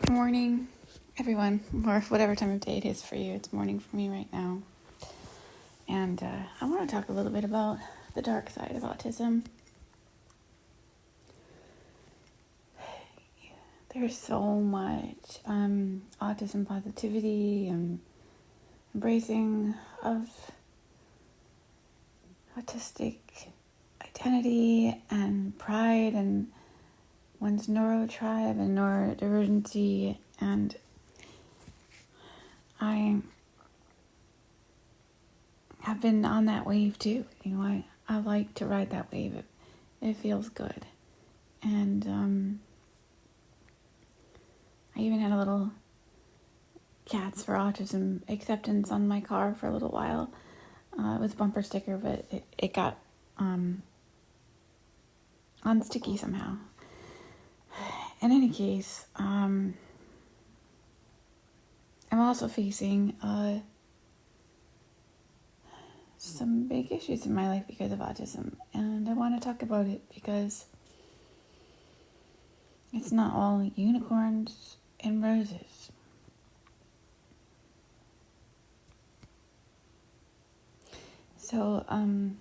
Good morning, everyone, or whatever time of day it is for you. It's morning for me right now. And I want to talk a little bit about the dark side of autism. There's so much autism positivity and embracing of autistic identity and pride and one's neurotribe and neurodivergency, and I have been on that wave too. I like to ride that wave. It feels good. And I even had a little Cats for Autism acceptance on my car for a little while. It was a bumper sticker, but it got unsticky somehow. In any case, I'm also facing some big issues in my life because of autism, and I want to talk about it because it's not all unicorns and roses. So, I'm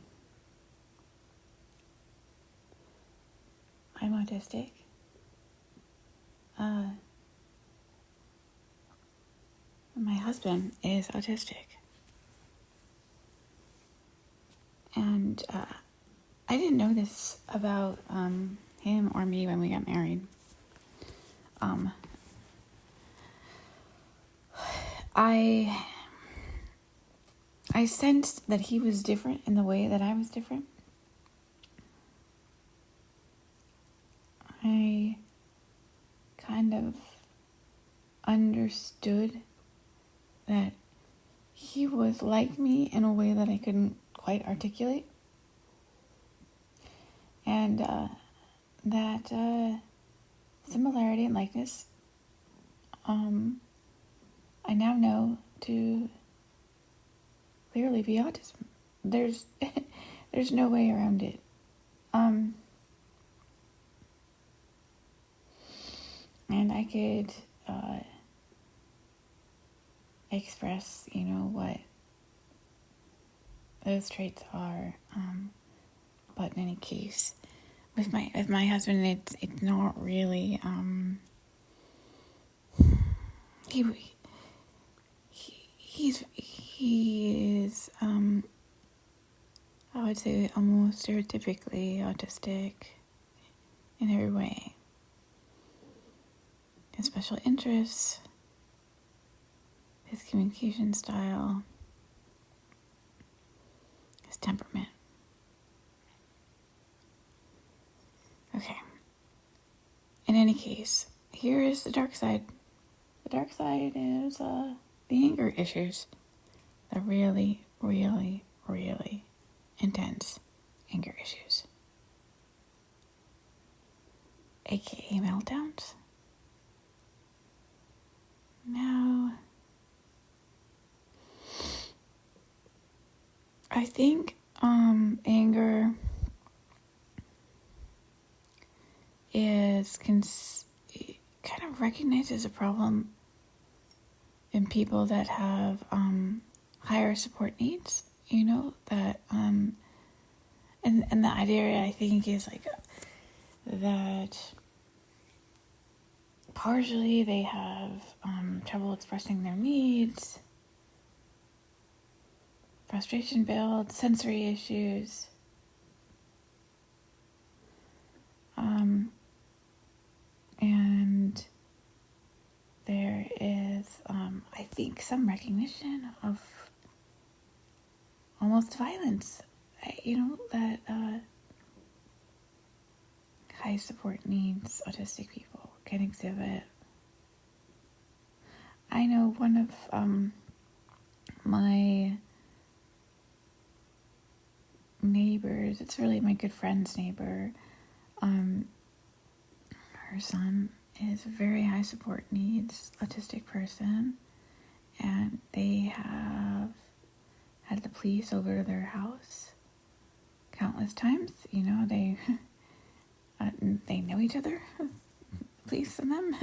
autistic. My husband is autistic. And I didn't know this about him or me when we got married. I sensed that he was different in the way that I was different. I kind of understood that he was like me in a way that I couldn't quite articulate. And that similarity and likeness, I now know to clearly be autism. There's no way around it. And I could express, what those traits are. But in any case, with my husband, it's not really. He is I would say almost stereotypically autistic in every way. His special interests, his communication style, his temperament. Okay. In any case, here is the dark side. The dark side is the anger issues. The really, really, really intense anger issues. AKA meltdowns. Now, I think anger is kind of recognized as a problem in people that have higher support needs, that and the idea, I think, is like that partially they have trouble expressing their needs, frustration builds, sensory issues, and there is, I think, some recognition of almost violence, that high support needs autistic people can exhibit. I know one of my neighbors, it's really my good friend's neighbor, her son is a very high support needs autistic person, and they have had the police over to their house countless times. They know each other, police and them,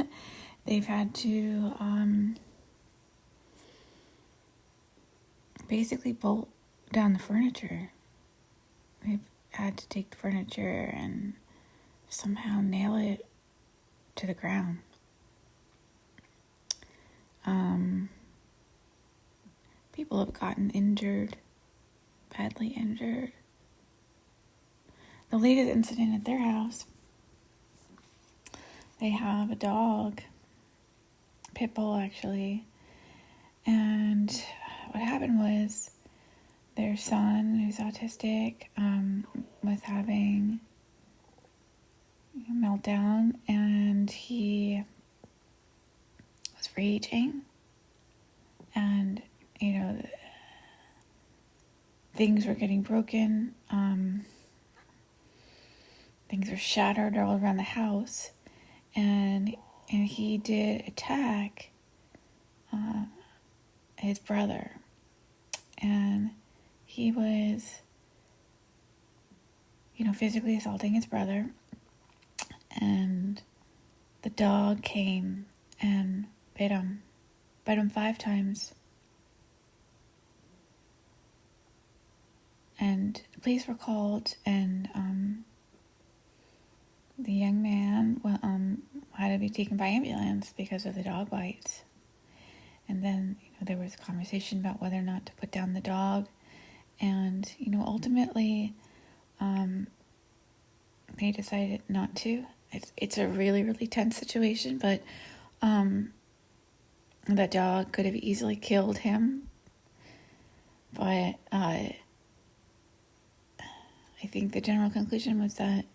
they've had to basically bolt down the furniture. They've had to take the furniture and somehow nail it to the ground. People have gotten injured, badly injured. The latest incident at their house, they have a dog, pit bull actually, and what happened was their son, who's autistic, was having a meltdown, and he was raging, and things were getting broken, things were shattered all around the house, and he did attack his brother, and he was physically assaulting his brother, and the dog came and bit him 5 times. And the police were called, and the young man had to be taken by ambulance because of the dog bites. And then there was a conversation about whether or not to put down the dog, and ultimately they decided not to. It's a really, really tense situation, but that dog could have easily killed him. But I think the general conclusion was that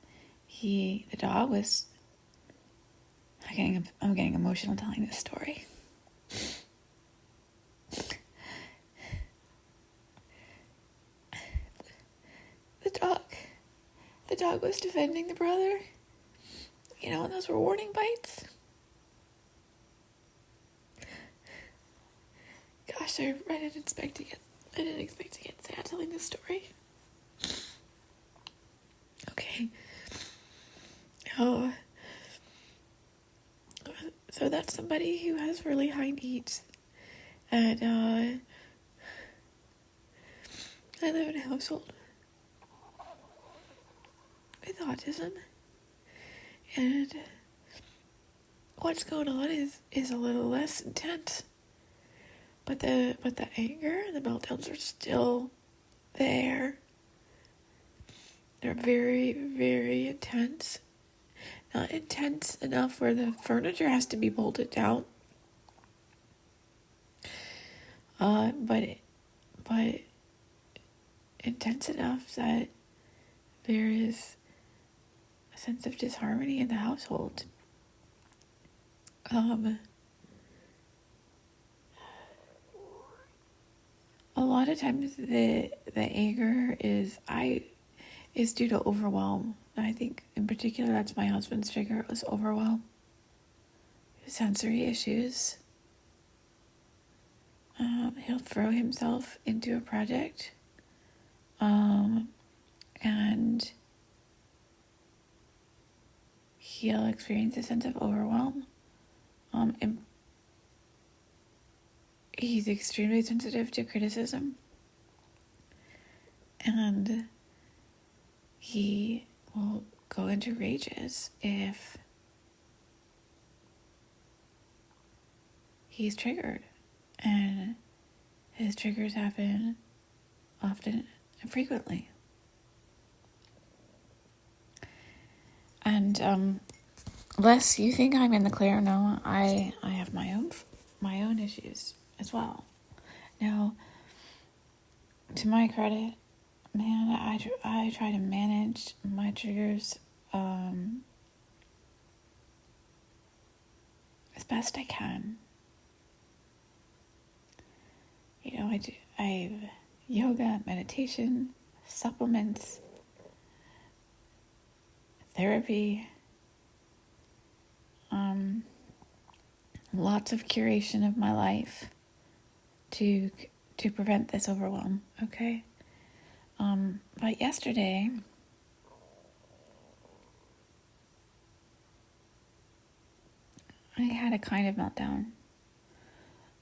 the dog was. I'm getting emotional telling this story. The dog was defending the brother. And those were warning bites. Gosh, I didn't expect to get sad telling this story. Okay. Oh. So that's somebody who has really high needs. And I live in a household with autism. And what's going on is a little less intense. But the anger, the meltdowns are still there. They're very, very intense. Not intense enough where the furniture has to be bolted down. But intense enough that there is a sense of disharmony in the household. A lot of times the anger is due to overwhelm. I think in particular that's my husband's trigger. It was overwhelm. Sensory issues. He'll throw himself into a project. And he'll experience a sense of overwhelm. And he's extremely sensitive to criticism. And he will go into rages if he's triggered. And his triggers happen often and frequently. And lest you think I'm in the clear, no, I have my own issues as well. Now, to my credit, man, I try to manage my triggers as best I can. I have yoga, meditation, supplements, therapy, lots of curation of my life to prevent this overwhelm, okay? But yesterday, I had a kind of meltdown.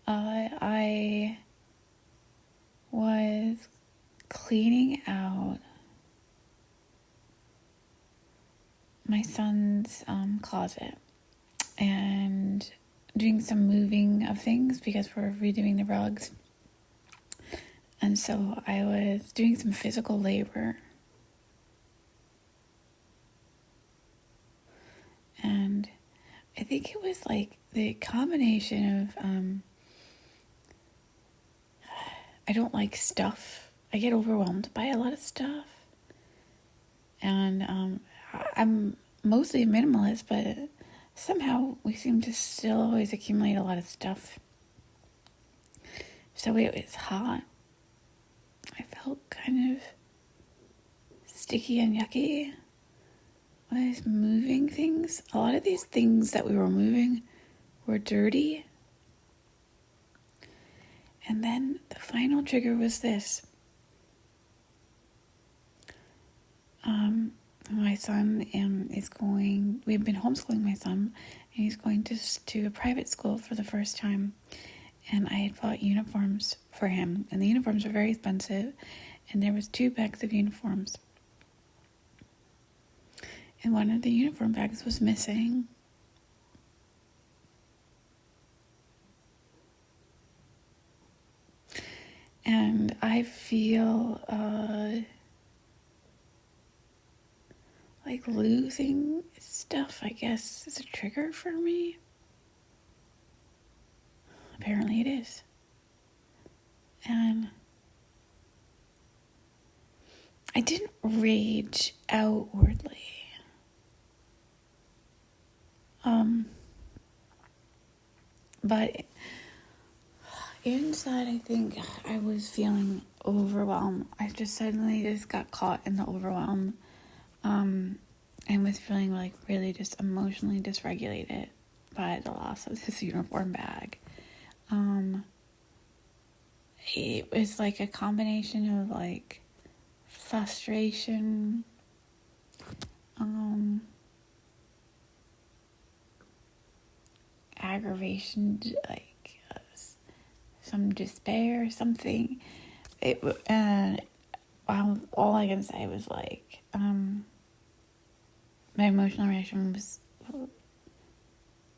I was cleaning out my son's closet and doing some moving of things because we're redoing the rugs. And so I was doing some physical labor. And I think it was like the combination of, I don't like stuff. I get overwhelmed by a lot of stuff. And I'm mostly a minimalist, but somehow we seem to still always accumulate a lot of stuff. So it was hot. I felt kind of sticky and yucky when I was moving things. A lot of these things that we were moving were dirty. And then the final trigger was this. My son we've been homeschooling my son, and he's going to a private school for the first time. And I had bought uniforms for him, and the uniforms were very expensive, and there was 2 bags of uniforms. And one of the uniform bags was missing. And I feel like losing stuff, I guess, is a trigger for me. Apparently it is. And I didn't rage outwardly. But inside, I think I was feeling overwhelmed. I just suddenly got caught in the overwhelm. And was feeling like really just emotionally dysregulated by the loss of this uniform bag. It was like a combination of like frustration, aggravation, like some despair, something. All I can say was like, my emotional reaction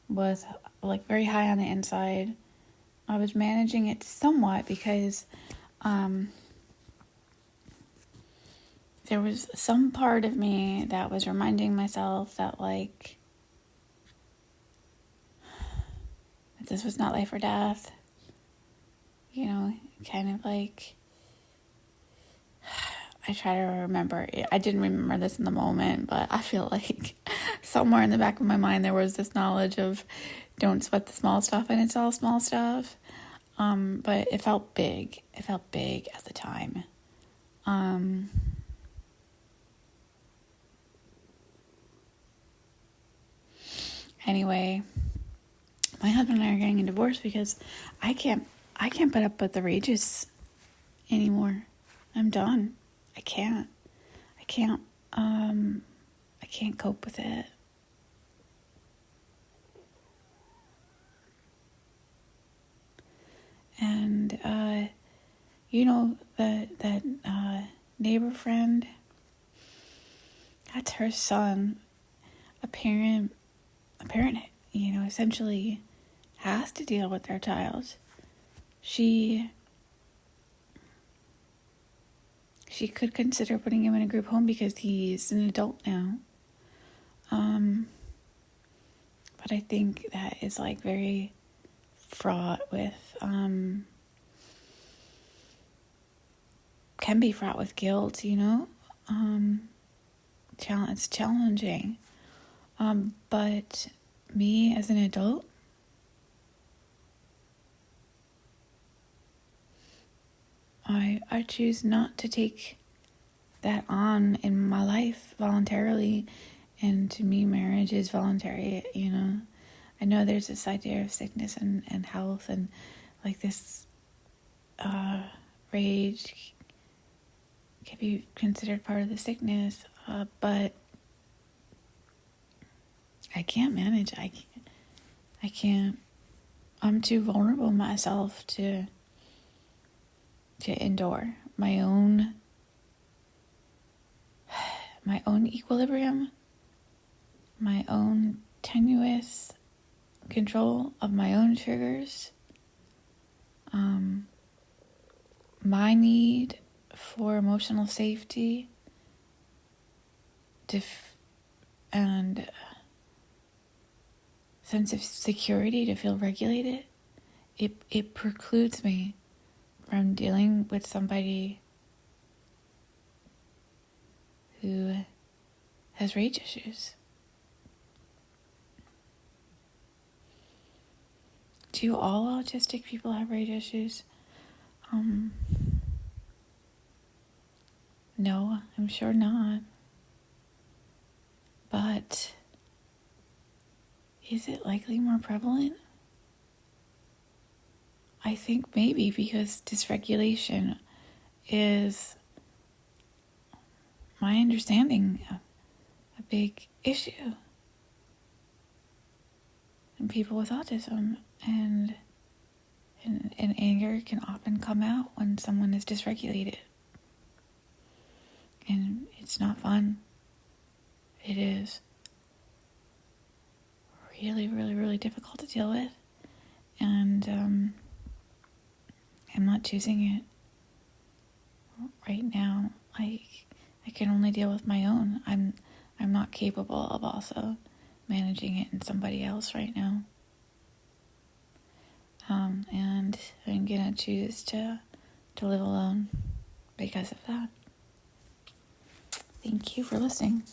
was like very high on the inside. I was managing it somewhat because there was some part of me that was reminding myself that like that this was not life or death. You know, kind of like I try to remember. I didn't remember this in the moment, but I feel like somewhere in the back of my mind there was this knowledge of don't sweat the small stuff, and it's all small stuff. But it felt big. It felt big at the time. Anyway, my husband and I are getting a divorce because I can't put up with the rages anymore. I'm done. I can't cope with it. And that neighbor friend, that's her son. A parent, essentially has to deal with their child. She could consider putting him in a group home because he's an adult now. But I think that is like very fraught with, can be fraught with guilt, it's challenging. But me as an adult, I choose not to take that on in my life voluntarily. And to me, marriage is voluntary, I know there's this idea of sickness and health, and like this rage can be considered part of the sickness, but I can't manage. I'm too vulnerable myself to endure my own equilibrium, my own tenuous control of my own triggers, my need for emotional safety and sense of security to feel regulated. It precludes me from dealing with somebody who has rage issues. Do all autistic people have rage issues? No, I'm sure not. But is it likely more prevalent? I think maybe, because dysregulation is, my understanding, a big issue in people with autism, and anger can often come out when someone is dysregulated, and it's not fun. It is really, really, really difficult to deal with, and I'm not choosing it right now. I can only deal with my own. I'm not capable of also managing it in somebody else right now. And I'm gonna choose to live alone because of that. Thank you for listening.